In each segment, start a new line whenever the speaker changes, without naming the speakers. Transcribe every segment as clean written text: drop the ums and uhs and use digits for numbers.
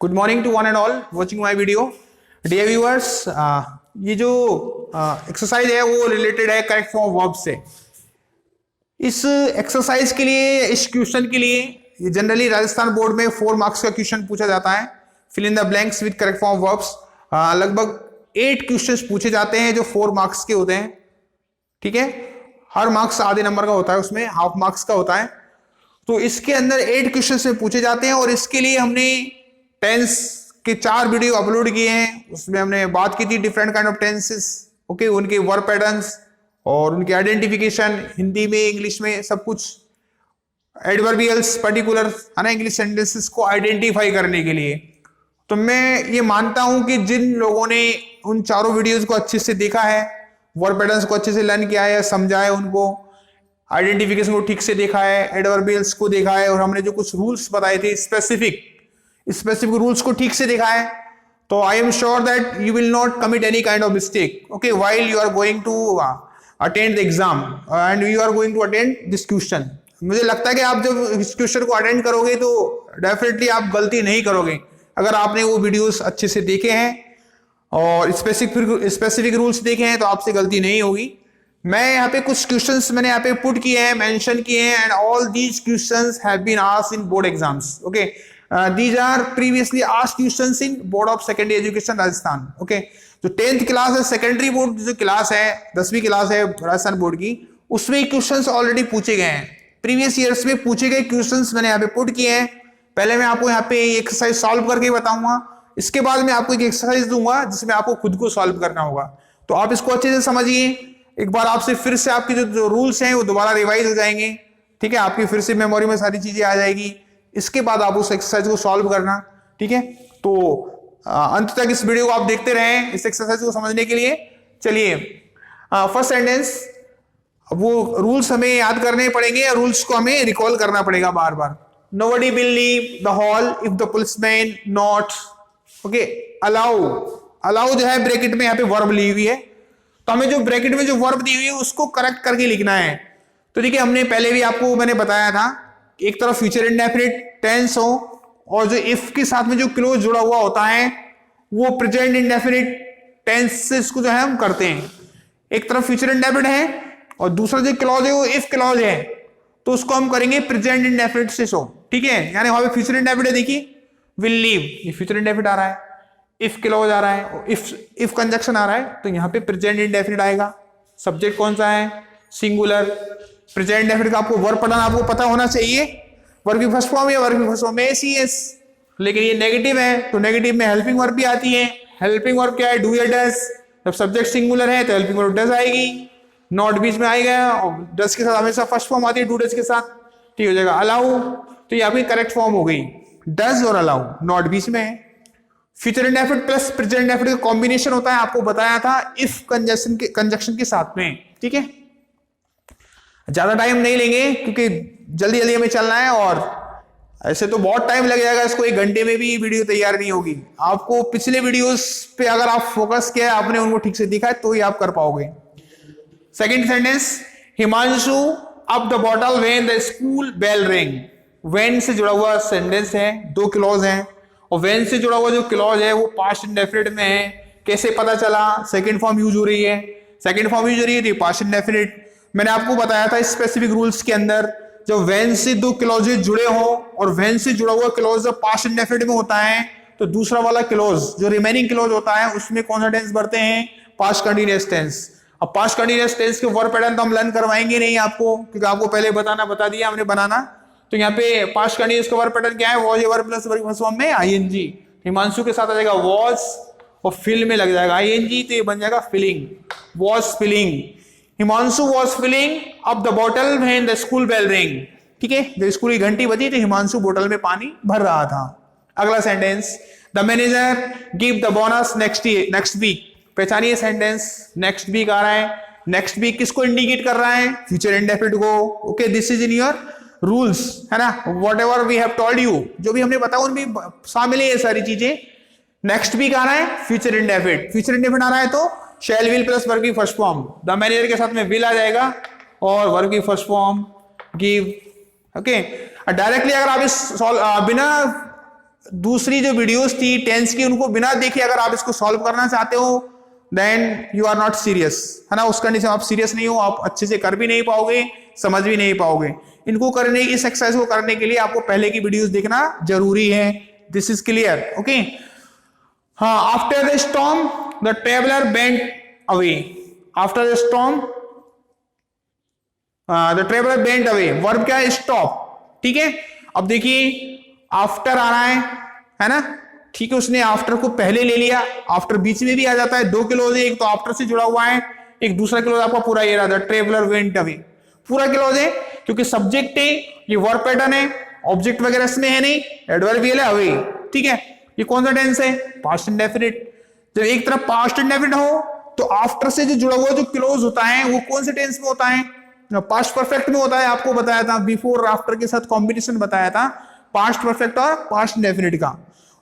Good morning to one and all watching my video. Dear viewers, ये जो exercise है वो रिलेटेड है करेक्ट फॉर्म वर्ब से। इस एक्सरसाइज के लिए, इस क्वेश्चन के लिए ये जनरली राजस्थान बोर्ड में 4 मार्क्स का क्वेश्चन पूछा जाता है। Fill in the blanks with correct form verbs. लगभग 8 क्वेश्चंस पूछे जाते हैं जो 4 मार्क्स के होते हैं। ठीक है, हर मार्क्स आधे नंबर का होता है, उसमें हाफ मार्क्स का होता है। तो इसके अंदर 8 क्वेश्चंस में पूछे जाते हैं और इसके लिए हमने टेंस के 4 वीडियो अपलोड किए हैं। उसमें हमने बात की थी different kind of tenses, okay, उनके वर्ब पैटर्न्स और उनके आइडेंटिफिकेशन, हिंदी में इंग्लिश में सब कुछ, एडवर्बियल्स पर्टिकुलर है ना, इंग्लिश सेंटेंसेस को आइडेंटिफाई करने के लिए। तो मैं ये मानता हूं कि जिन लोगों ने उन चारों वीडियोस को अच्छे से देखा है, वर्ब पैटर्न्स को अच्छे से लर्न किया है, समझा है उनको, आइडेंटिफिकेशन को ठीक से देखा है, एडवर्बियल्स को देखा है, और हमने जो कुछ रूल्स बताए थे स्पेसिफिक रूल्स को ठीक से देखा है, तो I am sure that you will not commit any kind of mistake, okay, while you are going to attend the exam and you are going to attend this question. मुझे लगता है कि आप जब इस क्वेश्चन को अटेंड करोगे तो डेफिनेटली आप गलती नहीं करोगे अगर आपने वो वीडियोस अच्छे से देखे हैं और स्पेसिफिक रूल्स देखे हैं, तो आपसे गलती नहीं होगी। मैं यहाँ पे कुछ क्वेश्चंस मैंने यहाँ पे पुट किए हैं, मेंशन किए हैं, and all these questions have been asked in board exams, okay. These are previously asked questions in Board of Secondary Education Rajasthan, okay. जो 10th क्लास है, सेकेंडरी बोर्ड जो क्लास है, 10वीं क्लास है राजस्थान बोर्ड की, उसमें क्वेश्चंस ऑलरेडी पूछे गए हैं। प्रीवियस ईयर्स में पूछे गए क्वेश्चंस मैंने यहाँ पे पुट किए हैं। पहले मैं आपको यहाँ पे एक्सरसाइज सॉल्व करके बताऊंगा, इसके बाद मैं आपको एक एक्सरसाइज दूंगा जिसमें आपको खुद को सॉल्व करना होगा। तो आप इसको अच्छे से समझिए। एक बार आपसे फिर से आपके जो रूल्स हैं वो दोबारा रिवाइज हो जाएंगे, ठीक है, आपकी फिर से मेमोरी में सारी चीजें आ जाएगी। इसके बाद आप उस एक्सरसाइज को सॉल्व करना, ठीक है। तो अंत तक इस वीडियो को आप देखते रहें इस एक्सरसाइज को समझने के लिए। चलिए, फर्स्ट सेंटेंस, वो रूल्स हमें याद करने पड़ेंगे, रूल्स को हमें रिकॉल करना पड़ेगा बार बार। Nobody will leave the hall if the policeman not, okay, allow जो है ब्रैकेट में यहाँ पे वर्ब ली हुई है, तो हमें जो ब्रैकेट में जो वर्ब दी हुई है उसको करेक्ट करके लिखना है। तो देखिए, हमने पहले भी आपको मैंने बताया था, एक तरफ फ्यूचर इंडेफिनिट टेंस हो और जो इफ के साथ में जो क्लोज जुड़ा हुआ होता है वो प्रेजेंट इंडेफिनिट टेंस से इसको जो है हम करते हैं। एक तरफ फ्यूचर इंडेफिनिट है और दूसरा जो क्लॉज है वो इफ क्लॉज है, तो उसको हम करेंगे प्रेजेंट इंडेफिनिट से शो, ठीक है। यानी वहां पे फ्यूचर इंडेफिनिट है, देखिए विल लीव, ये फ्यूचर इंडेफिनिट आ रहा है, इफ क्लॉज आ रहा है और इफ कंजक्शन आ रहा है, तो यहाँ पे प्रेजेंट इंडेफिनिट आएगा। सब्जेक्ट कौन सा है? सिंगुलर। प्रेजेंट इंडेफिनिट का आपको वर्ब पैटर्न आपको पता होना चाहिए। वर्ब की फर्स्ट फॉर्म या वर्ब की फर्स्ट फॉर्म में एसीएस, लेकिन ये नेगेटिव है तो नेगेटिव में हेल्पिंग वर्ब भी आती है। हेल्पिंग वर्ब क्या है? डू या डज। जब सब्जेक्ट सिंगुलर है तो हेल्पिंग वर्ब डज आएगी, नॉट बीच में आएगा, और डज के साथ हमेशा फर्स्ट फॉर्म आती है, डू डज के साथ, ठीक हो जाएगा। अलाउ, तो ये आपकी करेक्ट फॉर्म हो गई, डज और अलाउ, नॉट बीच में है। Future indefinite plus present indefinite का कॉम्बिनेशन होता है, आपको बताया था, इफ कंजक्शन के साथ में, ठीक है। ज्यादा टाइम नहीं लेंगे क्योंकि जल्दी जल्दी हमें चलना है, और ऐसे तो बहुत टाइम लग जाएगा, इसको 1 घंटे में भी वीडियो तैयार नहीं होगी। आपको पिछले वीडियोस पे अगर आप फोकस किया है, आपने उनको ठीक से देखा है, तो ही आप कर पाओगे। Second sentence, Himanshu up the bottle when the school bell ring. When से जुड़ा हुआ सेंटेंस है, 2 क्लॉज हैं, और व्हेन से जुड़ा हुआ जो क्लॉज है वो पास्ट इंडेफिनिट में है। कैसे पता चला? सेकंड फॉर्म यूज हो रही है, तो पास्ट इंडेफिनिट। मैंने आपको बताया था स्पेसिफिक रूल्स के अंदर, जब व्हेन से 2 क्लॉजेज जुड़े हो और व्हेन से जुड़ा हुआ क्लॉज जब पास्ट इंडेफिनिट में होता है, तो दूसरा वाला क्लॉज जो रिमेनिंग क्लॉज होता है उसमें कौन सा टेंस भरते हैं? Past continuous tense. अब पास्ट कंटीन्यूअस टेंस के वर्ब पैटर्न तो हम लर्न करवाएंगे नहीं आपको, क्योंकि आपको पहले बता दिया हमने बनाना। तो यहाँ पे पास्ट कंटीन्यूअस का वर्ब पैटर्न क्या है? Was verb plus verb first form में आईएनजी। हिमांशु के साथ आ जाएगा वॉज और फिल में लग जाएगा आईएनजी, तो ये बन जाएगा filling, was filling. Himanshu was filling up the bottle when the school bell ring, ठीक है। जब स्कूल की घंटी बजी तो हिमांशु बोतल में पानी भर रहा था। अगला sentence, the manager give the bonus next week. पहचानिए सेंटेंस, नेक्स्ट वीक आ रहा है। नेक्स्ट वीक किसको इंडिकेट कर रहा है? फ्यूचर इंडेफिनिट को, okay. This is in your rules, है ना, whatever we have told you, जो भी हमने बताया उनमें शामिल है ये सारी चीजें। नेक्स्ट वीक आ रहा है, फ्यूचर इंडेफिनिट आ रहा है तो शैल विल प्लस वर्ब की फर्स्ट फॉर्म, द मैनेजर के साथ में विल आ जाएगा और वर्ब की first form give, okay. Directly अगर आप इस बिना दूसरी जो वीडियोस थी टेंस की, उनको बिना देखे अगर आप इसको सॉल्व करना चाहते हो then you are not serious, है ना। उस कंडीशन आप सीरियस नहीं हो, आप अच्छे से कर भी नहीं पाओगे, समझ भी नहीं पाओगे। इनको करने, इस एक्सरसाइज को करने के लिए आपको पहले की वीडियोस देखना जरूरी है। This is clear, okay. हाँ, after the storm the traveller went away. After the storm the traveller went away, verb क्या है? स्टॉप, ठीक है। अब देखिए आफ्टर आ रहा है ना, ठीक है। उसने आफ्टर को पहले ले लिया, आफ्टर बीच में भी आ जाता है। दो क्लोज है, एक तो आफ्टर से जुड़ा हुआ है, एक दूसरा क्लोज आपका पूरा ये रहा, द ट्रेवलर वेंट अवे, पूरा क्लोज है क्योंकि सब्जेक्ट है, ये वर्ब पैटर्न है, ऑब्जेक्ट वगैरह इसमें है नहीं, एडवर्बियल है अवे, ठीक है। ये कौन सा टेंस है? Past indefinite. जब एक तरफ पास्ट इंडेफिनिट हो तो आफ्टर से जो जुड़ा हुआ जो क्लोज होता है वो कौन से टेंस में होता है? पास्ट परफेक्ट में होता है। आपको बताया था बिफोर और आफ्टर के साथ कॉम्बिनेशन बताया था पास्ट परफेक्ट और पास्ट इंडेफिनिट का,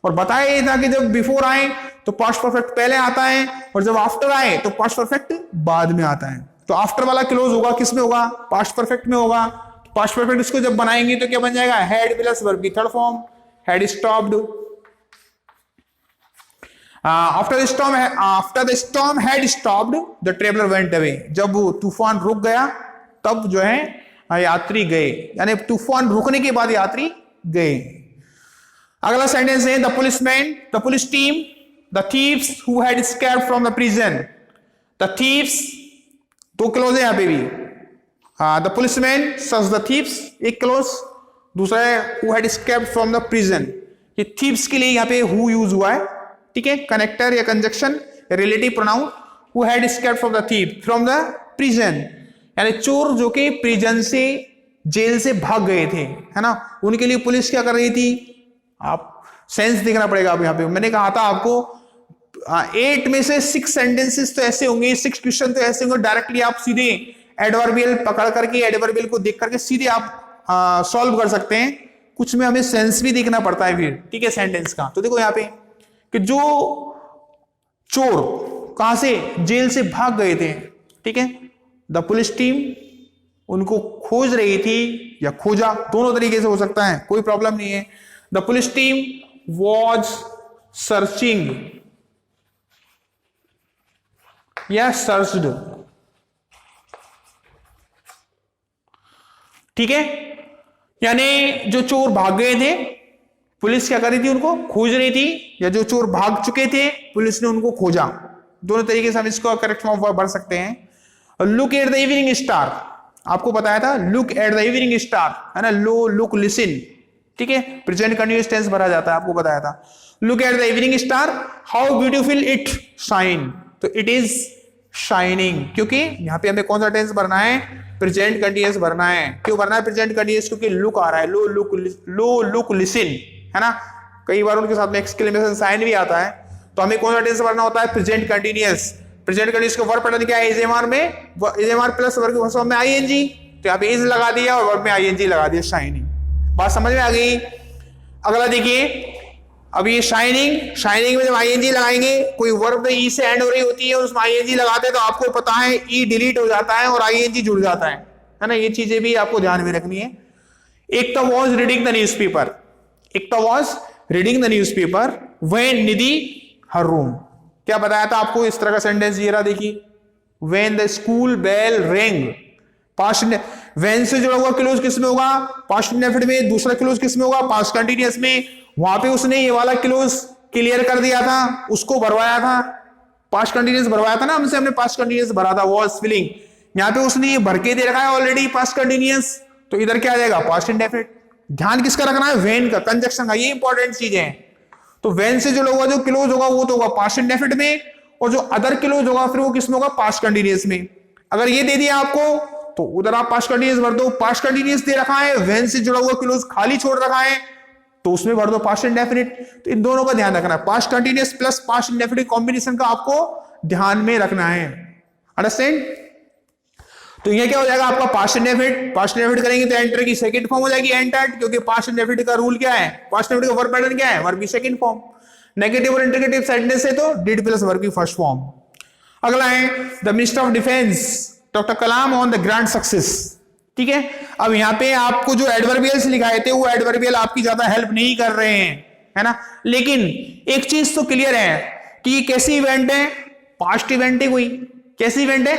और बताया ये था कि जब बिफोर आए तो पास्ट परफेक्ट पहले आता है और जब आफ्टर आए तो पास्ट परफेक्ट बाद में आता है। तो आफ्टर वाला क्लोज होगा किस में होगा? पास्ट परफेक्ट में होगा। पास्ट परफेक्ट इसको जब बनाएंगे तो क्या बन जाएगा? हैड प्लस वर्ब की third form, had stopped. After the storm had stopped the traveller went away. जब तूफान रुक गया तब जो है यात्री गए, यानी तूफान रुकने के बाद यात्री गए। अगला सेंटेंस है the policeman, the police team, the thieves who had escaped from the prison. The thieves, दो क्लोज है यहां पे भी, the policeman such the thieves एक क्लोज, दूसरा है who had escaped from the prison. ये थीव्स के लिए यहां पे हु यूज हुआ है, ठीक है, कनेक्टर या conjunction, relative pronoun. Who had escaped from the thief, from the prison, यानी चोर जो कि प्रिजन से, जेल से भाग गए थे, है ना। उनके लिए पुलिस क्या कर रही थी? आप सेंस देखना पड़ेगा। अब यहाँ पे मैंने कहा था आपको 8 में से 6 सेंटेंसेस तो ऐसे होंगे, 6 क्वेश्चन तो ऐसे होंगे डायरेक्टली आप सीधे एडवर्बियल पकड़ करके, एडवर्बियल को देख करके सीधे आप सॉल्व कर सकते हैं। कुछ में हमें सेंस भी देखना पड़ता है फिर, ठीक है, सेंटेंस का। तो देखो यहाँ पे कि जो चोर कहां से? जेल से भाग गए थे, ठीक है। द पुलिस टीम उनको खोज रही थी या खोजा, दोनों तरीके से हो सकता है, कोई प्रॉब्लम नहीं है। The police team was searching या सर्च्ड, ठीक है। यानी जो चोर भाग गए थे पुलिस क्या कर रही थी? उनको खोज रही थी, या जो चोर भाग चुके थे पुलिस ने उनको खोजा। दोनों तरीके से हम इसको करेक्ट फॉर्म भर सकते हैं। Look at the evening star, आपको बताया था look at the evening star, है ना। लो लुक लिसन, ठीक है, प्रेजेंट कंटीन्यूअस टेंस भरा जाता है, आपको बताया था। Look at the evening star, how beautiful it shine, तो इट इज शाइनिंग, क्योंकि यहां पे हमें कौन सा टेंस भरना है? प्रेजेंट कंटीन्यूअस भरना है। क्यों भरना है प्रेजेंट कंटीन्यूअस? क्योंकि लुक आ रहा है, लो लुक लिसन, है ना। कई बार उनके साथ में एक्सक्लेमेशन साइन भी आता है, तो हमें कौन सा टेंस भरना होता है? Present continuous. प्रेजेंट कंटीन्यूअस का वर्ब पैटर्न क्या है? इज एम आर में, is am are plus verb के फॉर्म में आईएनजी, तो यहाँ पे इज लगा दिया और वर्ब में आईएनजी लगा दिया, शाइनिंग। बात समझ में आ गई? अगला देखिए, अब ये शाइनिंग में जब आईएनजी लगाएंगे, कोई वर्ब में ई से एंड हो रही होती है और उसमें आईएनजी लगाते हैं, तो आपको पता है ई डिलीट हो जाता है और आईएनजी जुड़ जाता है ना। ये चीजें भी आपको ध्यान में रखनी है। Ekta was reading the newspaper, Ekta was reading the newspaper when Nidhi her room. क्या बताया था आपको? इस तरह का सेंटेंस ये रहा, देखिए, when the school bell ring, past when से जुड़ा हुआ क्लोज किस में होगा? पास्ट इंडेफिनिट में। दूसरा क्लोज किस में होगा? पास्ट कंटीन्यूअस में। वहां पे उसने ये वाला क्लोज क्लियर कर दिया था, उसको भरवाया था, पास्ट कंटीन्यूअस भरवाया था ना हमसे, हमने पास्ट कंटीन्यूअस भरा था, वॉज फिलिंग। यहां पे उसने ये भर के दे रखा है ऑलरेडी पास्ट कंटीन्यूअस, तो इधर क्या आ जाएगा? Past indefinite. ध्यान किसका रखना है? व्हेन का, कंजक्शन का, ये इंपॉर्टेंट चीजें हैं। तो व्हेन से जुड़ा हुआ जो क्लोज होगा वो तो होगा पास्ट इंडेफिनिट में, और जो अदर क्लोज होगा फिर वो किस में होगा? पास्ट कंटीन्यूअस में। अगर ये दे दिया आपको तो उधर आप पास्ट कंटीन्यूअस भर दो। पास्ट कंटीन्यूअस दे रखा है, व्हेन से जुड़ा हुआ क्लोज खाली छोड़ रखा है, तो उसमें भर दो पास्ट इंडेफिनिट। तो इन दोनों का ध्यान रखना है, past continuous plus past indefinite combination का आपको ध्यान में रखना है। अंडरस्टैंड? तो ये क्या हो जाएगा आपका? Past indefinite. पास्ट इंडेफिनिट करेंगे तो एंटर की सेकंड फॉर्म हो जाएगी एंटर्ड, क्योंकि पास्ट इंडेफिनिट का रूल क्या है? पास्ट इंडेफिनिट का वर्ब पैटर्न क्या है? वर्ब की सेकंड फॉर्म। नेगेटिव और इंटरगेटिव सेंटेंस है तो डिड प्लस वर्ब की फर्स्ट फॉर्म। अगला है the minister of defence doctor Kalam on the grand success, ठीक है। अब यहाँ पे आपको जो एडवर्बियल्स लिखाए थे वो एडवर्बियल आपकी ज्यादा हेल्प नहीं कर रहे हैं, है ना। लेकिन एक चीज तो क्लियर है कि ये कैसी इवेंट है, पास्ट इवेंट है। कोई कैसी इवेंट है,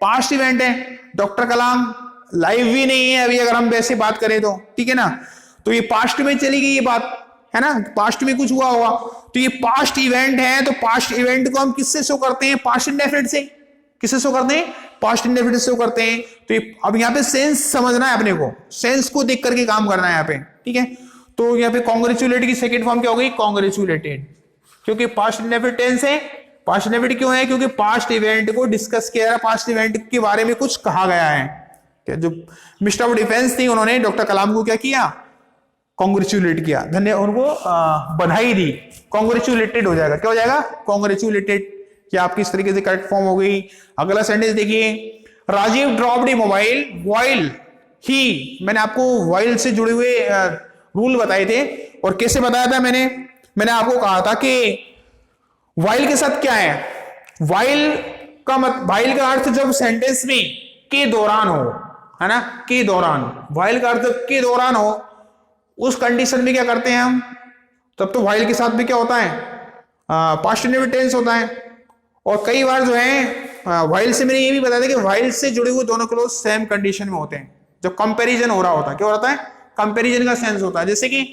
पास्ट इवेंट है। डॉक्टर कलाम लाइव भी नहीं है अभी, अगर हम वैसे बात करें तो, ठीक है ना। तो ये पास्ट में चली गई ये बात, है ना, पास्ट में कुछ हुआ होगा, तो ये पास्ट इवेंट है। तो पास्ट इवेंट को हम किससे शो करते हैं, पास्ट इंडेफिनिट से। किससे शो करते हैं, पास्ट इंडेफिनिट से शो करते हैं। तो ये अब यहाँ पे सेंस समझना है अपने को, सेंस को देख करके काम करना है यहाँ पे, ठीक है। तो यहाँ पे कॉन्ग्रेचुलेट की सेकंड फॉर्म क्या हो गई, कॉन्ग्रेचुलेटेड, क्योंकि पास्ट इंडेफिनिट टेंस है। पास्ट इंडेफिनिट क्यों है, क्योंकि पास्ट इवेंट को डिस्कस किया, पास्ट इवेंट के बारे में कुछ कहा गया है। जो मिनिस्टर ऑफ डिफेंस थी, उन्होंने डॉक्टर कलाम को क्या किया, कॉन्ग्रेचुलेट किया, धन्यवाद, उनको बधाई दी। कॉन्ग्रेचुलेटेड हो जाएगा, क्या हो जाएगा, कॉन्ग्रेचुलेटेड। क्या आपकी इस तरीके से करेक्ट फॉर्म हो गई। अगला सेंटेंस देखिए, Rajeev dropped mobile while he, मैंने आपको व्हाइल से जुड़े हुए रूल बताए थे, और कैसे बताया था मैंने आपको कहा था कि व्हाइल के साथ क्या है, व्हाइल का अर्थ जब सेंटेंस में के दौरान हो, है ना, के दौरान, व्हाइल का अर्थ के दौरान हो, उस कंडीशन में क्या करते हैं हम, तब तो व्हाइल के साथ भी क्या होता है, पास्ट इंडेफिनिट टेंस होता है। और कई बार जो है व्हाइल से मैंने ये भी बताया था कि व्हाइल से जुड़े हुए दोनों क्लोज सेम कंडीशन में होते हैं, जब कंपैरिजन हो रहा होता है। क्या होता है, कंपैरिजन का सेंस होता है। जैसे कि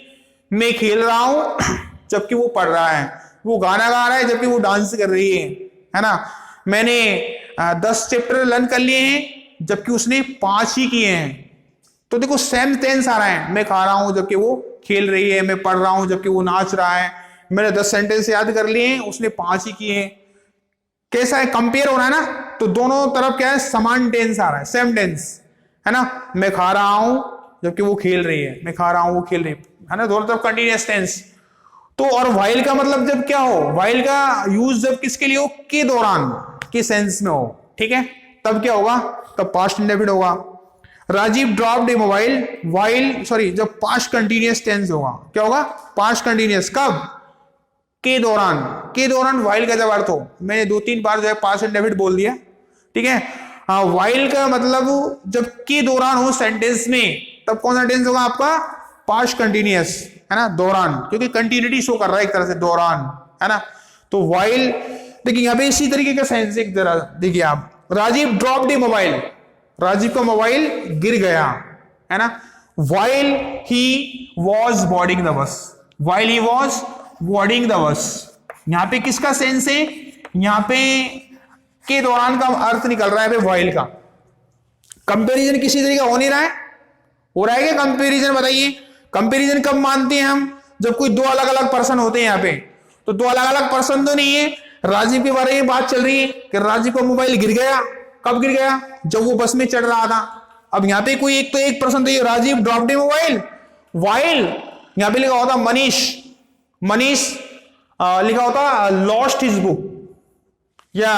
मैं खेल रहा हूं जबकि वो पढ़ रहा है, वो गाना गा रहा है जबकि वो डांस कर रही है ना। मैंने 10 चैप्टर लर्न कर लिए हैं जबकि उसने 5 ही किए हैं। तो देखो सेम टेंस आ रहा है, मैं खा रहा हूं जबकि वो खेल रही है, मैं पढ़ रहा हूं जबकि वो नाच रहा है, मैंने 10 सेंटेंस याद कर लिए हैं, उसने 5 ही किए हैं। कैसा है, कंपेयर हो रहा है ना, तो दोनों तरफ क्या है, समान टेंस आ रहा है, सेम टेंस, है ना। मैं खा रहा हूं जबकि वो खेल रही है, मैं खा रहा हूं वो खेल रही है ना, दोनों तरफ कंटिन्यूअस टेंस। तो और व्हाइल का मतलब जब क्या हो, व्हाइल का यूज जब किसके लिए हो, के दौरान के सेंस में हो, ठीक है, तब क्या होगा, तब पास्ट इंडेफिनिट होगा। Rajiv dropped a mobile while, sorry, जब पास्ट कंटिन्यूअस टेंस होगा, क्या होगा, पास्ट कंटिन्यूअस, कब, के दौरान। के दौरान व्हाइल का जब अर्थ हो, मैंने 2-3 बार जो है पास्ट इंडेफिनिट बोल दिया, ठीक है। हाँ, व्हाइल का मतलब जब के दौरान हो सेंटेंस में, तब कौन सा टेंस होगा आपका, पास्ट कंटिन्यूअस, है ना, दौरान, क्योंकि कंटिन्यूटी शो कर रहा है एक तरह से, दौरान, है ना। तो व्हाइल, देखिए यहाँ पे इसी तरीके का सेंस एक तरह देखिए आप, Rajiv dropped a mobile, Rajiv का मोबाइल गिर गया, है ना। While he was boarding the bus, while he was boarding the bus, यहां पे किसका सेंस है, यहां पे के दौरान का अर्थ निकल रहा है व्हाइल का। कंपैरिजन किसी तरीके हो नहीं रहा है, हो रहा है क्या कंपैरिजन, बताइए। कंपैरिजन कब मानते हैं हम, जब कोई 2 अलग अलग पर्सन होते हैं यहाँ पे, तो 2 अलग अलग पर्सन तो नहीं है। राजीव के बारे में बात चल रही है कि राजीव का मोबाइल गिर गया, कब गिर गया, जब वो बस में चढ़ रहा था। अब यहाँ पे कोई एक पर्सन तो ये Rajiv dropped a mobile while, यहाँ पे लिखा होता मनीष, लिखा होता लॉस्ट हिज बुक, या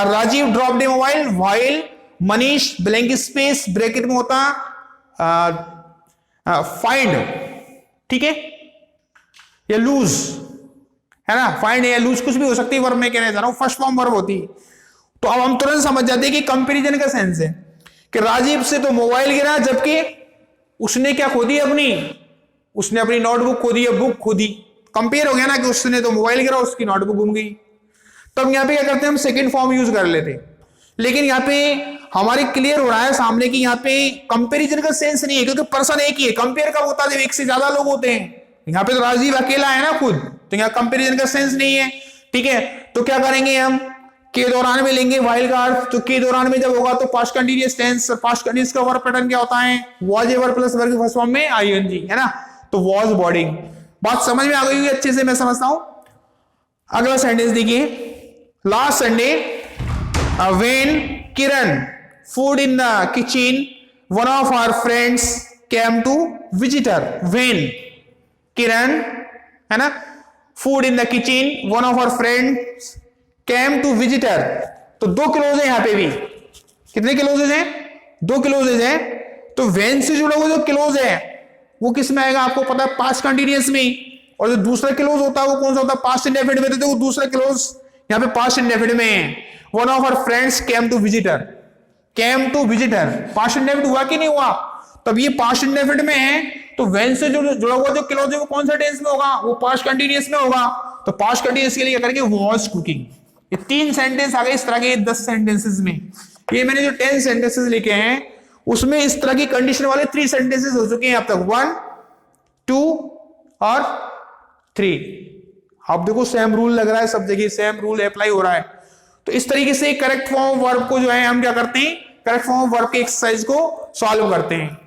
Rajeev dropped a mobile while Manish blank space bracket में होता फाइंड, ठीक है, या लूज, है ना, फाइंड या लूज कुछ भी हो सकती है, वर्ब में कहना चाह रहा हूं, फर्स्ट फॉर्म वर्ब होती है। तो अब हम तुरंत समझ जाते हैं कि कंपैरिजन का सेंस है कि राजीव से तो मोबाइल गिरा जबकि उसने क्या खो दी, उसने अपनी नोटबुक खो दी, बुक खो दी। कंपेयर हो गया ना कि उसने तो मोबाइल गिरा, उसकी नोटबुक गुम गई। तब यहाँ पे क्या करते हैं हम, सेकंड फॉर्म यूज कर लेते हैं। लेकिन यहाँ पे हमारे क्लियर हो रहा है सामने कि यहाँ पे कंपैरिजन का सेंस नहीं है, क्योंकि पर्सन एक ही है। कंपेयर कब होता है, जब एक से ज्यादा लोग होते हैं। यहाँ पे तो राजीव अकेला है ना खुद, तो यहाँ कंपैरिजन का सेंस नहीं है, ठीक है। तो क्या करेंगे हम, के दौरान में लेंगे व्हाइल का अर्थ। तो के दौरान में जब होगा तो past continuous tense, past continuous का वर्ब पैटर्न क्या होता है, was a verb plus verb की फर्स्ट फॉर्म में आईएनजी, है ना। तो वाज बोर्डिंग, बात समझ में आ गई होगी अच्छे से, मैं समझता हूं। अगला सेंटेंस देखिए, last Sunday when Kiran food in the kitchen one of our friends came to visit her. When Kiran, है ना, food in the kitchen one of our friends came to visit her. तो 2 क्लोज है यहाँ पे भी, कितने क्लोजेज हैं, 2 क्लोजेज हैं। तो व्हेन से जुड़ा हुआ जो क्लोज है वो किस में आएगा, आपको पता है, पास्ट कंटीन्यूअस में। और जो दूसरा क्लोज होता है वो कौन सा होता है, पास्ट इंडेफिनिट में। तो वो दूसरा क्लोज यहाँ पे पास्ट इंडेफिनिट में है। One of our friends came to visit her, came to visit her, past indefinite हुआ कि नहीं हुआ। तब ये पास्ट इंडेफिनिट में है, तो व्हेन से जो जुड़ा हुआ जो क्लॉज है वो कौन सा टेंस में होगा, वो पास्ट कंटिन्यूअस में होगा। तो पास्ट कंटिन्यूअस के लिए क्या करेंगे, वाज कुकिंग। ये 3 सेंटेंस आ गए इस तरह के 10 सेंटेंसेस में। ये मैंने जो 10 सेंटेंसेस लिखे हैं उसमें इस तरह की कंडीशन वाले 3 सेंटेंसेस हो चुके हैं अब तक, 1, 2 और 3। आप देखो सेम रूल लग रहा है, सब जगह सेम रूल अप्लाई हो रहा है। तो इस तरीके से करेक्ट फॉर्म ऑफ वर्ब को जो है हम क्या करते हैं, करेक्ट फॉर्म ऑफ वर्ब के एक्सरसाइज को सॉल्व करते हैं।